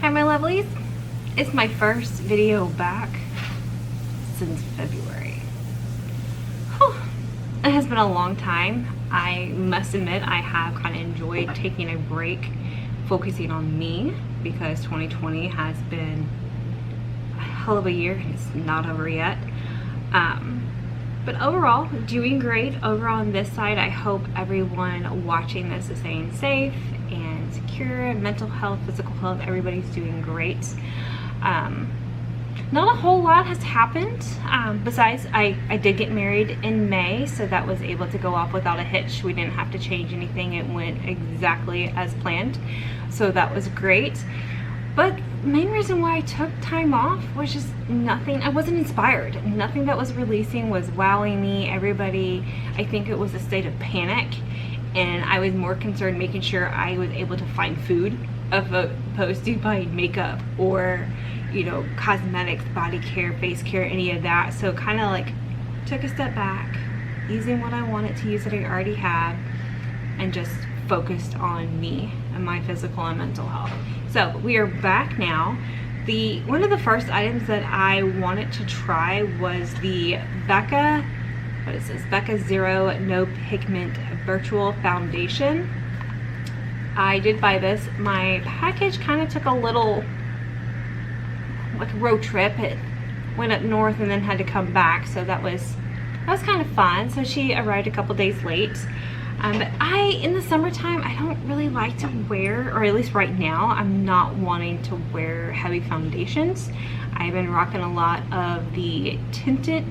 Hi my lovelies, it's my first video back since February. Whew. It has been a long time. I must admit I have kind of enjoyed taking a break, focusing on me, because 2020 has been a hell of a year. It's not over yet. But overall, doing great. Over on this side, I hope everyone watching this is staying safe and secure. Mental health, physical health, everybody's doing great. Not a whole lot has happened. Besides, I did get married in May, so that was able to go off without a hitch. We didn't have to change anything. It went exactly as planned. So that was great. But the main reason why I took time off was just nothing. I wasn't inspired. Nothing that was releasing was wowing me. Everybody, I think it was a state of panic, and I was more concerned making sure I was able to find food opposed to buying makeup or, you know, cosmetics, body care, face care, any of that. So kind of like took a step back, using what I wanted to use that I already had, and just focused on me and my physical and mental health. So we are back now. One of the first items that I wanted to try was the Becca, what is this? Becca Zero No Pigment Virtual Foundation. I did buy this. My package kind of took a little, like a road trip. It went up north and then had to come back, so that was kind of fun. So she arrived a couple days late. But in the summertime, I don't really like to wear, or at least right now, I'm not wanting to wear heavy foundations. I've been rocking a lot of the tinted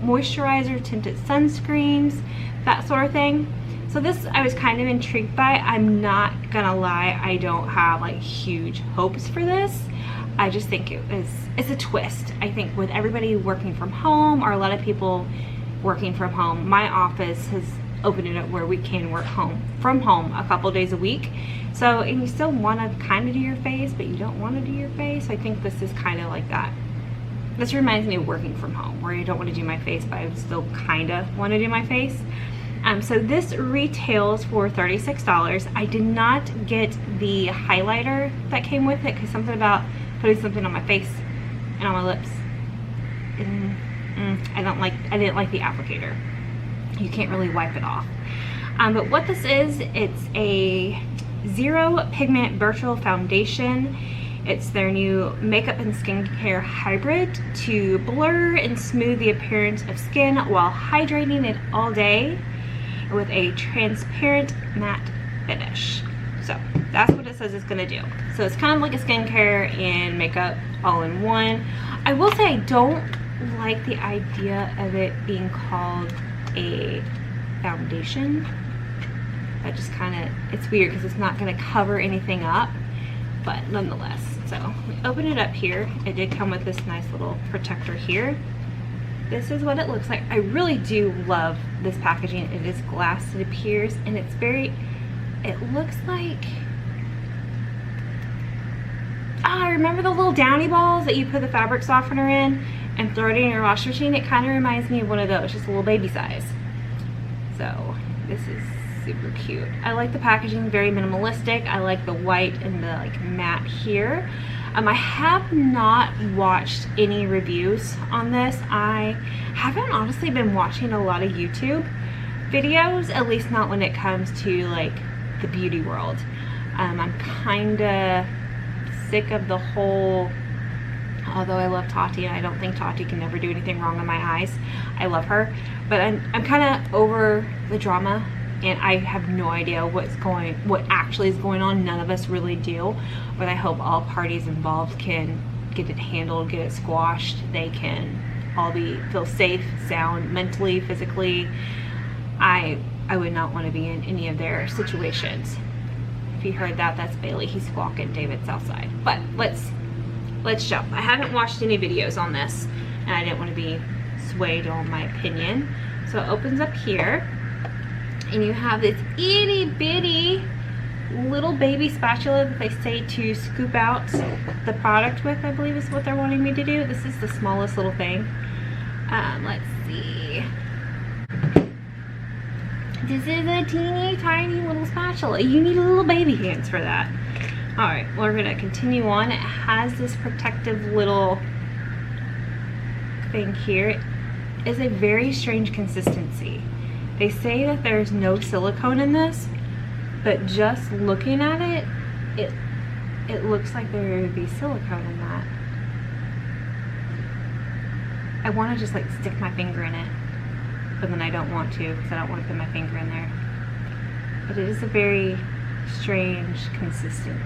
moisturizer, tinted sunscreens, that sort of thing. So this I was kind of intrigued by. I'm not gonna lie, I don't have like huge hopes for this. I just think it's a twist. I think with everybody working from home, or a lot of people working from home, my office has opened it up where we can work from home a couple days a week. So, and you still want to kind of do your face, but you don't want to do your face. I think this is kind of like that. This reminds me of working from home, where you don't want to do my face, but I still kind of want to do my face. So this retails for $36. I did not get the highlighter that came with it, because something about putting something on my face and on my lips, I didn't like the applicator. You can't really wipe it off. But what this is, it's a Zero Pigment Virtual Foundation. It's their new makeup and skincare hybrid to blur and smooth the appearance of skin while hydrating it all day with a transparent matte finish. So that's what it says it's gonna do. So it's kind of like a skincare and makeup all in one. I will say I don't like the idea of it being called a foundation. That just kind of, it's weird because it's not going to cover anything up, but nonetheless. So we open it up here. It did come with this nice little protector here. This is what it looks like. I really do love this packaging. It is glass, it appears, and it's very, it looks like, remember the little downy balls that you put the fabric softener in and throw it in your washing machine? It kind of reminds me of one of those, just a little baby size. So this is super cute. I like the packaging, very minimalistic. I like the white and the like matte here. I have not watched any reviews on this. I haven't honestly been watching a lot of YouTube videos, at least not when it comes to like the beauty world. I'm kind of sick of the whole, although I love Tati, and I don't think Tati can ever do anything wrong in my eyes. I love her, but I'm kind of over the drama, and I have no idea what actually is going on. None of us really do, but I hope all parties involved can get it handled, get it squashed. They can all feel safe, sound, mentally, physically. I would not want to be in any of their situations. If you heard that, that's Bailey. He's squawking. David's outside. But let's jump. I haven't watched any videos on this, and I didn't want to be swayed on my opinion. So it opens up here, and you have this itty bitty little baby spatula that they say to scoop out the product with, I believe is what they're wanting me to do. This is the smallest little thing. Let's see. This is a teeny tiny little spatula. You need little baby hands for that. Alright, we're going to continue on. It has this protective little thing here. It is a very strange consistency. They say that there's no silicone in this, but just looking at it, it looks like there would be silicone in that. I want to just like stick my finger in it, but then I don't want to because I don't want to put my finger in there. But it is a very strange consistency.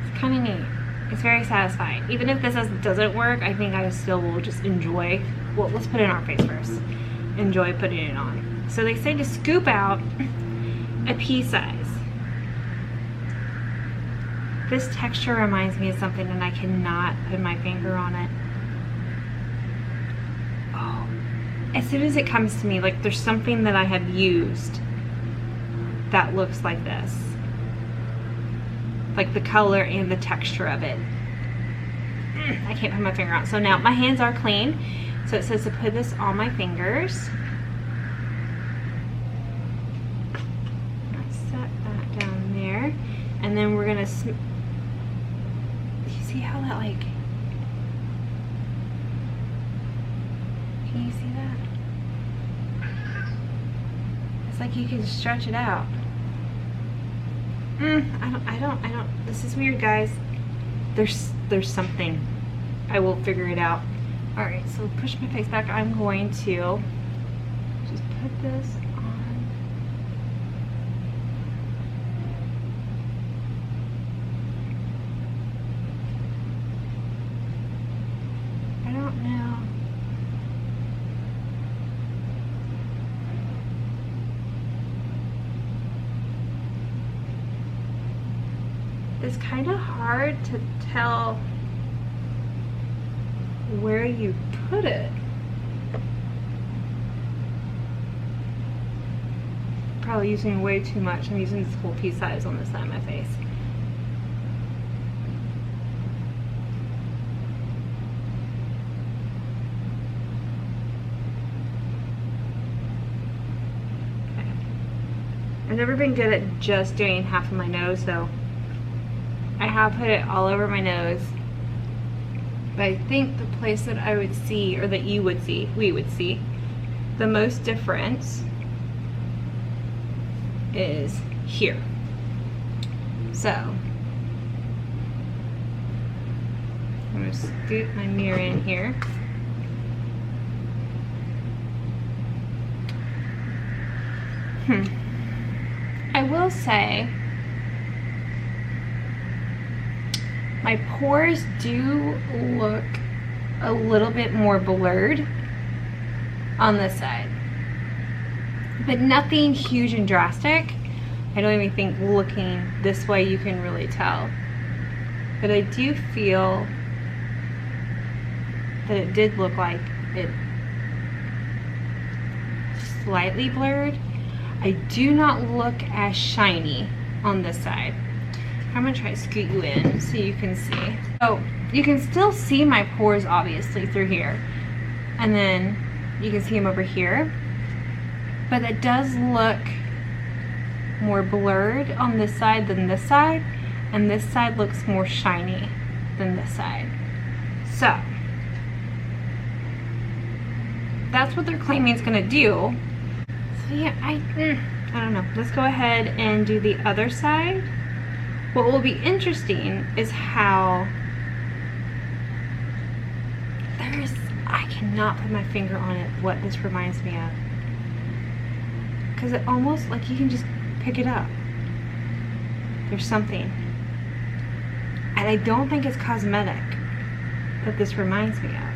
It's kind of neat. It's very satisfying. Even if this doesn't work, I think I still will just enjoy. Well, let's put it on our face first. Enjoy putting it on. So they say to scoop out a pea size. This texture reminds me of something and I cannot put my finger on it. Oh, as soon as it comes to me, like there's something that I have used that looks like this. Like the color and the texture of it. I can't put my finger on it. So now my hands are clean. So it says to put this on my fingers. I set that down there. And then we're gonna, do you see how that like, can you see that? It's like you can stretch it out. I don't, this is weird, guys. There's something. I will figure it out. Alright, so push my face back. I'm going to just put this on. I don't know. It's kind of hard to tell where you put it. Probably using way too much. I'm using this whole pea size on this side of my face. Okay. I've never been good at just doing half of my nose, so I have put it all over my nose. But I think the place that I would see, or that you would see, we would see, the most difference is here. So, I'm going to scoot my mirror in here. I will say, my pores do look a little bit more blurred on this side, but nothing huge and drastic. I don't even think looking this way you can really tell, but I do feel that it did look like it slightly blurred. I do not look as shiny on this side. I'm gonna try to scoot you in so you can see. So you can still see my pores obviously through here, and then you can see them over here, but it does look more blurred on this side than this side, and this side looks more shiny than this side. So that's what they're claiming it's gonna do. So yeah, I don't know. Let's go ahead and do the other side. What will be interesting is how I cannot put my finger on it, what this reminds me of. Because it almost, like you can just pick it up. There's something. And I don't think it's cosmetic that this reminds me of.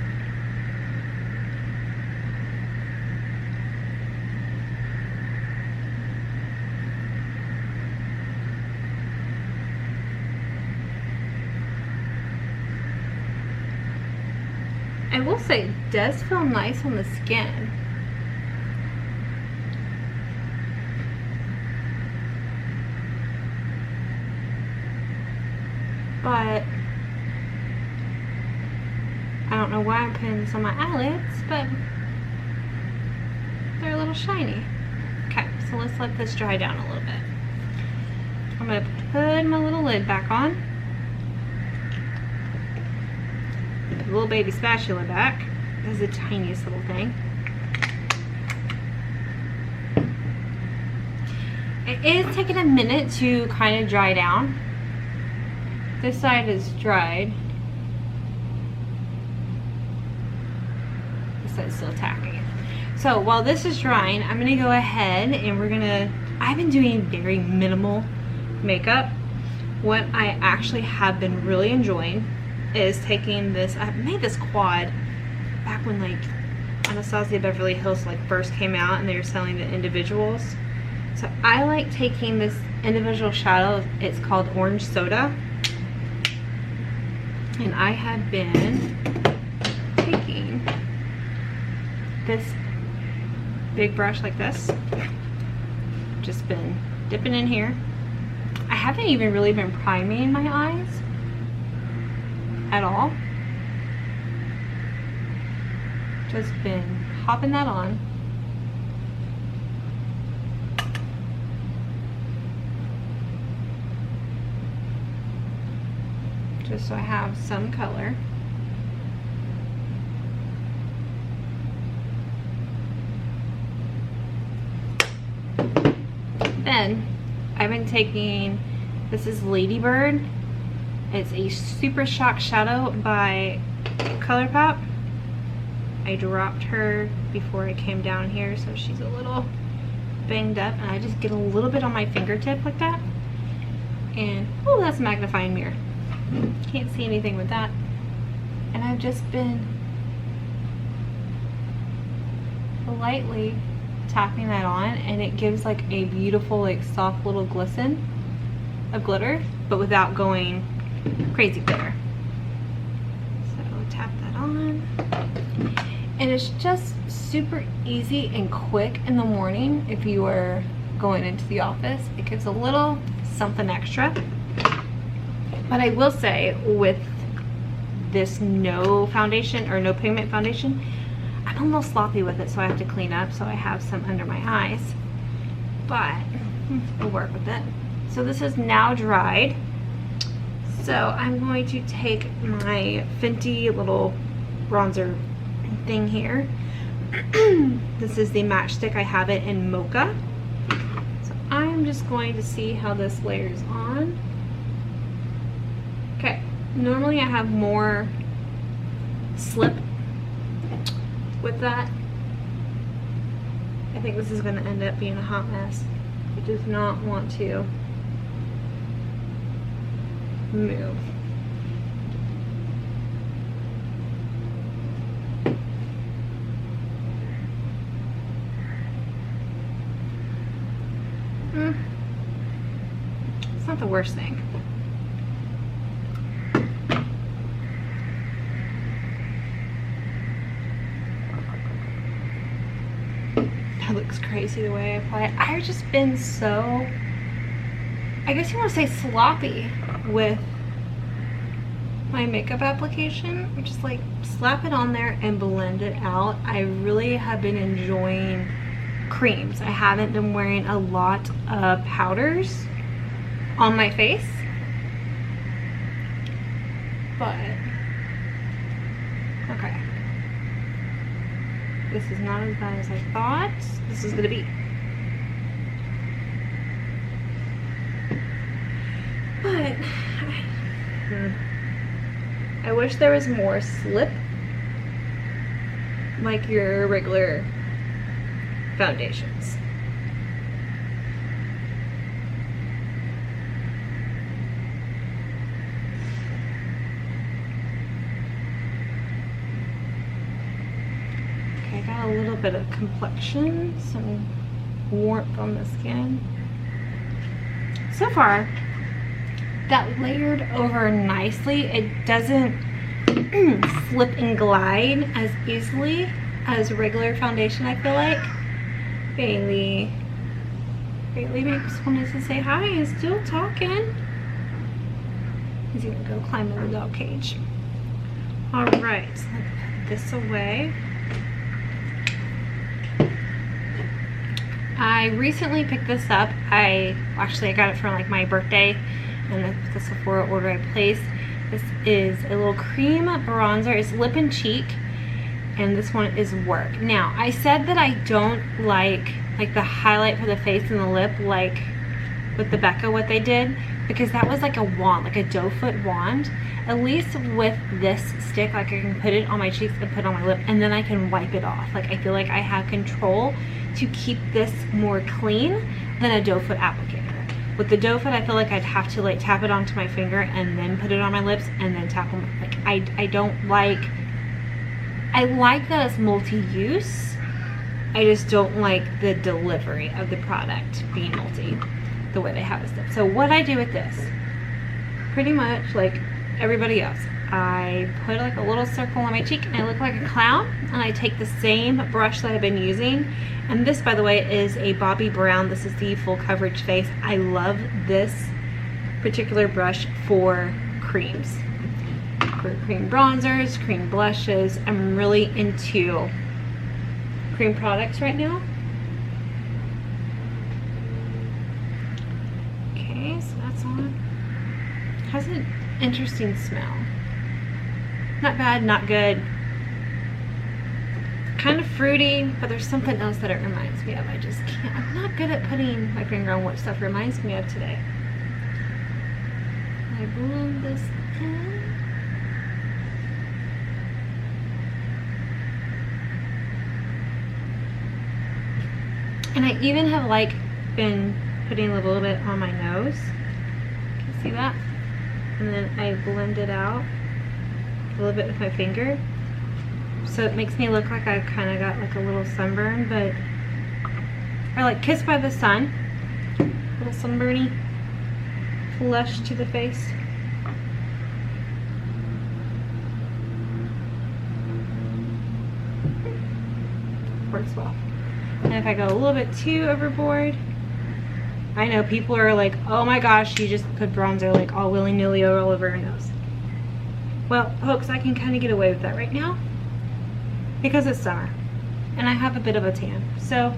I will say it does feel nice on the skin. But I don't know why I'm putting this on my eyelids, but they're a little shiny. Okay, so let's let this dry down a little bit. I'm gonna put my little lid back on. Put the little baby spatula back. This is the tiniest little thing. It is taking a minute to kind of dry down. This side is dried. This side's still tacky. So while this is drying, I'm gonna go ahead and I've been doing very minimal makeup. What I actually have been really enjoying is taking this, I made this quad back when like Anastasia Beverly Hills like first came out and they were selling the individuals. So I like taking this individual shadow, it's called Orange Soda. And I have been taking this big brush like this. Just been dipping in here. I haven't even really been priming my eyes at all. Just been popping that on. Just so I have some color. Then I've been taking, this is Ladybird. It's a Super Shock Shadow by ColourPop. I dropped her before I came down here, so she's a little banged up, and I just get a little bit on my fingertip like that. And, oh, that's a magnifying mirror. Can't see anything with that. And I've just been lightly tapping that on, and it gives like a beautiful, like soft little glisten of glitter, but without going crazy glitter. So tap that on. And it's just super easy and quick in the morning if you are going into the office. It gives a little something extra. But I will say, with this no foundation or no pigment foundation, I'm a little sloppy with it, so I have to clean up, so I have some under my eyes. But we'll work with it. So this is now dried. So I'm going to take my Fenty little bronzer thing here. This is the matchstick. I have it in Mocha. So I'm just going to see how this layers on. Okay, normally I have more slip with that. I think this is going to end up being a hot mess. It does not want to move. It's not the worst thing. That looks crazy the way I apply it. I've just been so, I guess you want to say sloppy with my makeup application. I'm just like slap it on there and blend it out. I really have been enjoying creams. I haven't been wearing a lot of powders on my face, but okay. This is not as bad as I thought this is gonna be. But I wish there was more slip like your regular foundations. Okay, I got a little bit of complexion, some warmth on the skin. So far, that layered over nicely. It doesn't slip and glide as easily as regular foundation, I feel like. Bailey just wanted to say hi and still talking. He's gonna go climb in the dog cage. All right, so let's put this away. I recently picked this up. I got it for like my birthday, and the Sephora order I placed. This is a little cream bronzer. It's lip and cheek, and this one is Werk. Now, I said that I don't like the highlight for the face and the lip, like with the Becca, what they did, because that was like a wand, like a doe foot wand. At least with this stick, like I can put it on my cheeks and put it on my lip, and then I can wipe it off. Like I feel like I have control to keep this more clean than a doe foot applicator. With the doe foot, I feel like I'd have to like tap it onto my finger and then put it on my lips and then tap on my, like I don't like, I like that it's multi-use. I just don't like the delivery of the product being multi, the way they have it stuff. So what I do with this, pretty much like everybody else, I put like a little circle on my cheek and I look like a clown, and I take the same brush that I've been using, and this, by the way, is a Bobbi Brown. This is the full coverage face. I love this particular brush for creams, for cream bronzers, cream blushes. I'm really into cream products right now. Okay, so that's on. Has an interesting smell. Not bad, not good. Kind of fruity, but there's something else that it reminds me of. I just can't. I'm not good at putting my finger on what stuff reminds me of today. I blend this in. And I even have like been putting a little bit on my nose. Can you see that? And then I blend it out a little bit with my finger, so it makes me look like I kind of got like a little sunburn, but or like kissed by the sun, a little sunburny flush to the face. Works well. And if I go a little bit too overboard, I know people are like, oh my gosh, you just put bronzer like all willy-nilly all over her nose. Well, folks, I can kind of get away with that right now because it's summer and I have a bit of a tan. So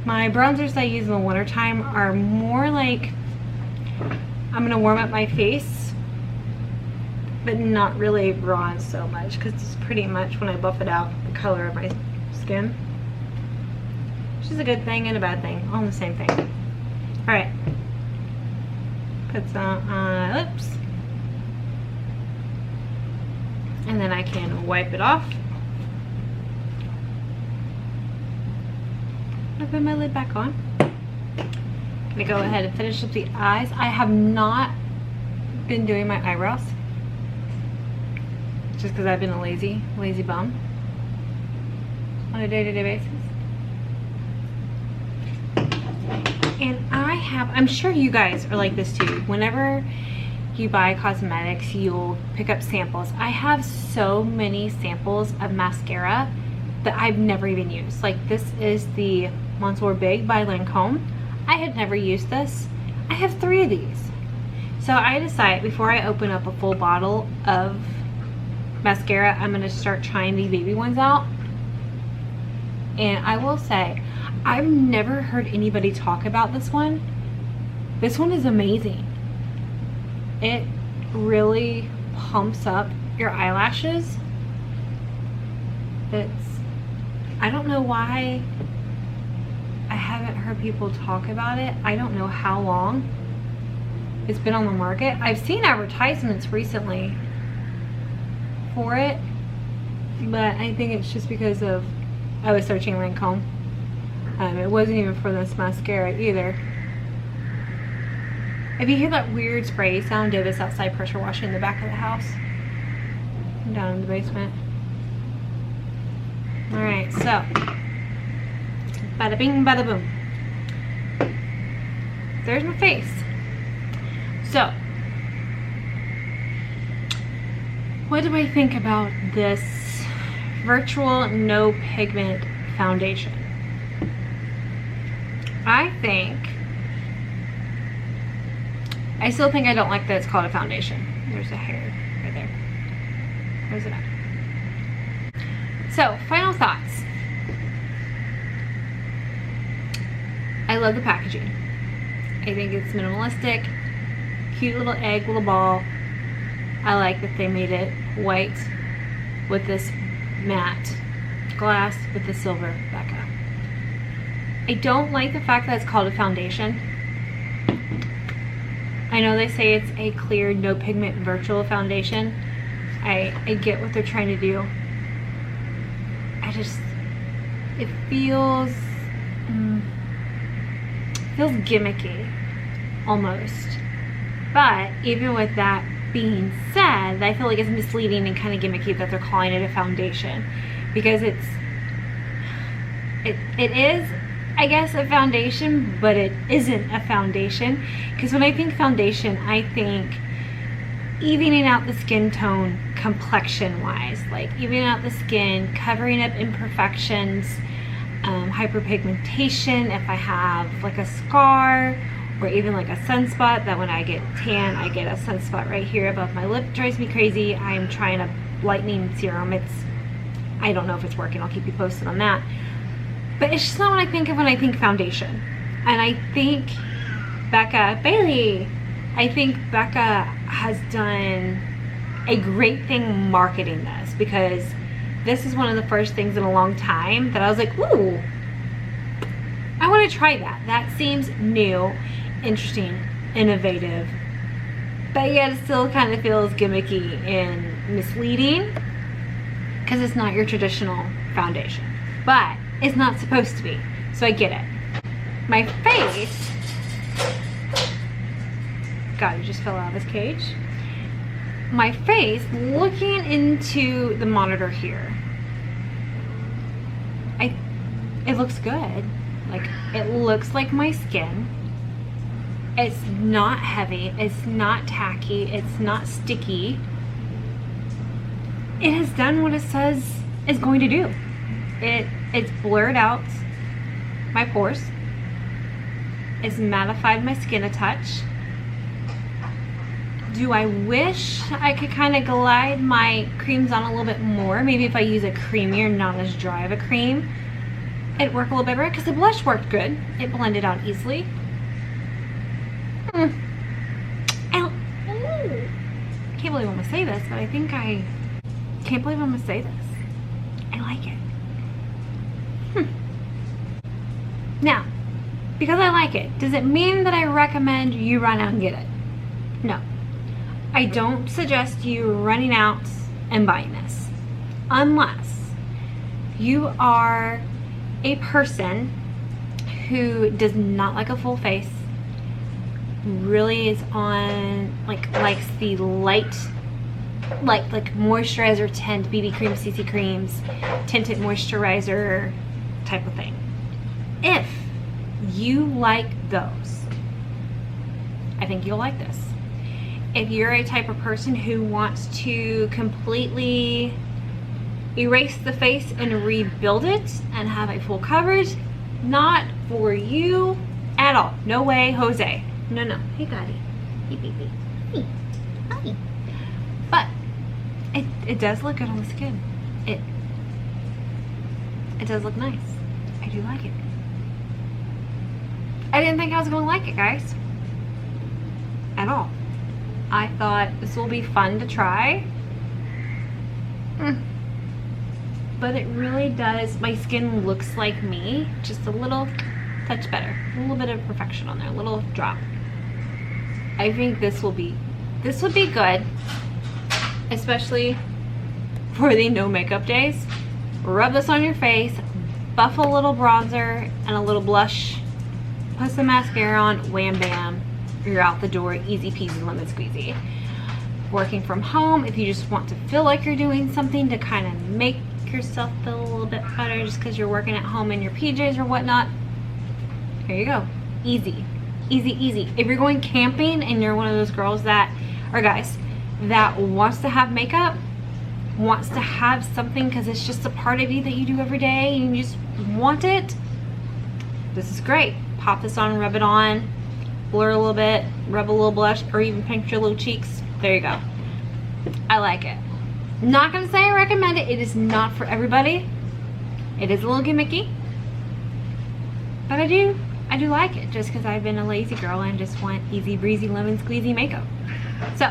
my bronzers I use in the wintertime are more like I'm gonna warm up my face, but not really bronze so much, because it's pretty much, when I buff it out, the color of my skin, which is a good thing and a bad thing, all the same thing. All right, put some on my lips. And then I can wipe it off. I'll put my lid back on. I'm gonna go ahead and finish up the eyes. I have not been doing my eyebrows, just because I've been a lazy bum on a day-to-day basis. And I'm sure you guys are like this too. Whenever you buy cosmetics, you'll pick up samples. I have so many samples of mascara that I've never even used. Like this is the Monsieur Big by Lancome. I had never used this. I have 3 of these. So I decided before I open up a full bottle of mascara, I'm gonna start trying the baby ones out. And I will say, I've never heard anybody talk about this one. This one is amazing. It really pumps up your eyelashes. I don't know why I haven't heard people talk about it. I don't know how long it's been on the market. I've seen advertisements recently for it, but I think it's just because of, I was searching Lancome. It wasn't even for this mascara either. If you hear that weird spray sound, David's outside pressure washing in the back of the house. I'm down in the basement. Alright, so bada bing, bada boom. There's my face. So, what do I think about this virtual no pigment foundation? I still think I don't like that it's called a foundation. There's a hair right there. Where's it at? So, final thoughts. I love the packaging. I think it's minimalistic, cute little egg, little ball. I like that they made it white with this matte glass with the silver Becca. I don't like the fact that it's called a foundation. I know they say it's a clear, no pigment virtual foundation. I get what they're trying to do. It feels gimmicky, almost. But even with that being said, I feel like it's misleading and kind of gimmicky that they're calling it a foundation, because it is, I guess, a foundation, but it isn't a foundation. Because when I think foundation, I think evening out the skin tone complexion wise, like evening out the skin, covering up imperfections, hyperpigmentation if I have like a scar, or even like a sunspot, that when I get tan, I get a sunspot right here above my lip. Drives me crazy. I'm trying a lightening serum. I don't know if it's working. I'll keep you posted on that. But it's just not what I think of when I think foundation. And I think Becca has done a great thing marketing this, because this is one of the first things in a long time that I was like, ooh, I want to try that. That seems new, interesting, innovative, but yet it still kind of feels gimmicky and misleading, because it's not your traditional foundation. But it's not supposed to be, so I get it. My face, God, it just fell out of his cage. My face, looking into the monitor here, it looks good. Like, it looks like my skin. It's not heavy, it's not tacky, it's not sticky. It has done what it says it's going to do. It's blurred out my pores. It's mattified my skin a touch. Do I wish I could kind of glide my creams on a little bit more? Maybe if I use a creamier, not as dry of a cream, it'd work a little bit better, because the blush worked good. It blended out easily. I can't believe I'm gonna say this, but I think I can't believe I'm gonna say this. I like it. Now, because I like it, does it mean that I recommend you run out and get it? No. I don't suggest you running out and buying this, unless you are a person who does not like a full face, really is on, likes the light, like moisturizer tint, BB cream, CC creams, tinted moisturizer type of thing. If you like those, I think you'll like this. If you're a type of person who wants to completely erase the face and rebuild it and have a full coverage, not for you at all. No way, Jose. No, no. Hey, Daddy. Hey, baby. Hey. Hi. But it does look good on the skin. It does look nice. I do like it. I didn't think I was going to like it, guys. At all. I thought this will be fun to try. But it really does, my skin looks like me, just a little touch better. A little bit of perfection on there, a little drop. I think this would be good, especially for the no makeup days. Rub this on your face, buff a little bronzer and a little blush, put some mascara on, wham bam, you're out the door, easy peasy lemon squeezy. Working from home, if you just want to feel like you're doing something to kind of make yourself feel a little bit better just because you're working at home in your PJs or whatnot, here you go. Easy, easy, easy. If you're going camping and you're one of those girls that, or guys, that wants to have makeup, wants to have something because it's just a part of you that you do every day and you just want it, this is great. Pop this on, rub it on, blur a little bit, rub a little blush, or even paint your little cheeks. There you go. I like it. Not gonna say I recommend it. It is not for everybody. It is a little gimmicky, but I I do like it just because I've been a lazy girl and just want easy breezy lemon squeezy makeup. So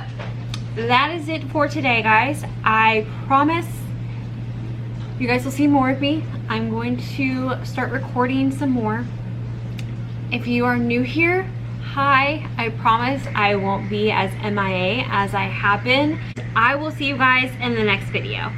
that is it for today, guys. I promise you guys will see more of me. I'm going to start recording some more. If you are new here, hi. I promise I won't be as MIA as I have been. I will see you guys in the next video.